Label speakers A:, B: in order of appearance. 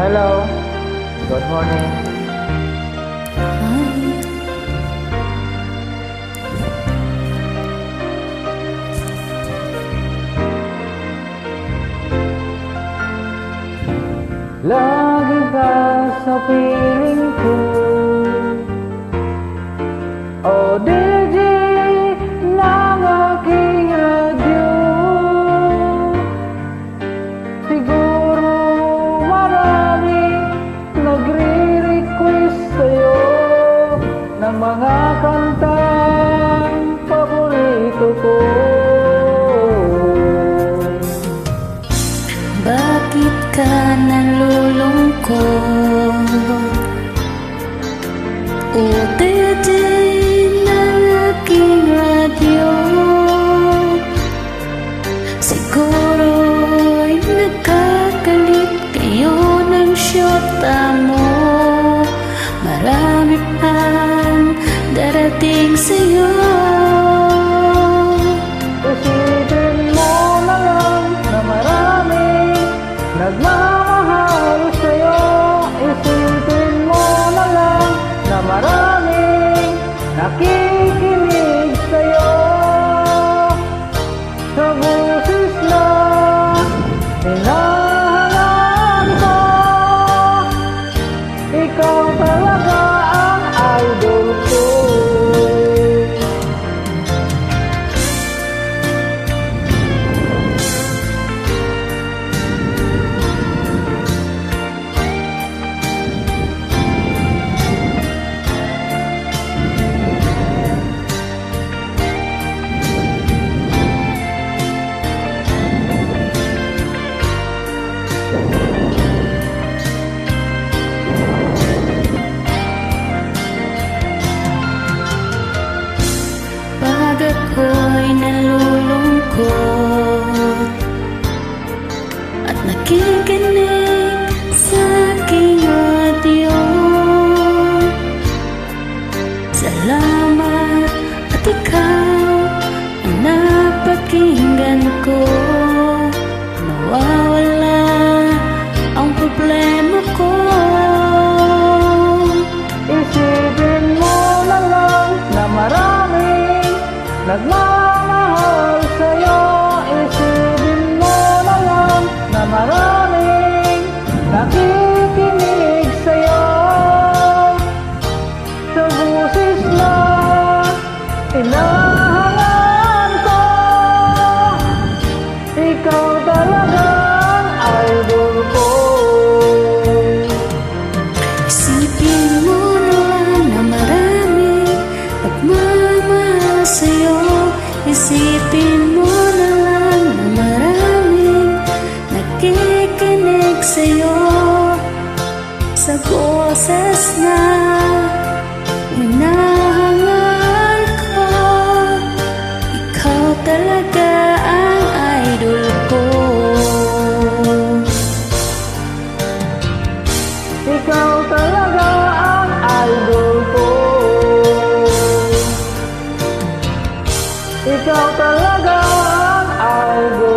A: Hello. Good morning. Lagi ka sa piling ko, o DJ ng aking radyo. Siguro maraming nagre-request sa'yo ng mga kantang paborito ko.
B: Bakit ka nalulungkot? O DJ ng aking radyo, siguro'y nagkakalit kayo ng syota mo. Marami pang darating sa'yo.
A: Isipin mo na lang na maraming nagmamahal sa'yo. Isipin mo na lang na maraming nakikinig sa'yo. Sa boses na hinahangaan ko, ikaw talaga ang idol ko.
B: Pag ako'y nalulungkot at nakikinig sa aking radyo, salamat at ikaw ang napakinggan ko. Nawawala ang problema ko.
A: Isipin mo na lang na maraming nagmamahal sa'yo. Isipin mo na lang na maraming nakikinig sa'yo. Sa boses na hinahangaan ko, ikaw talaga ang idol ko.
B: Isipin mo na lang na maraming nagmamahal sa'yo. Isipin mo na lang na maraming nakikinig sa'yo. Sa boses na hinahangal ko, ikaw talaga ang idol ko.
A: Ikaw talaga ang idol ko. Ikaw talaga ang idol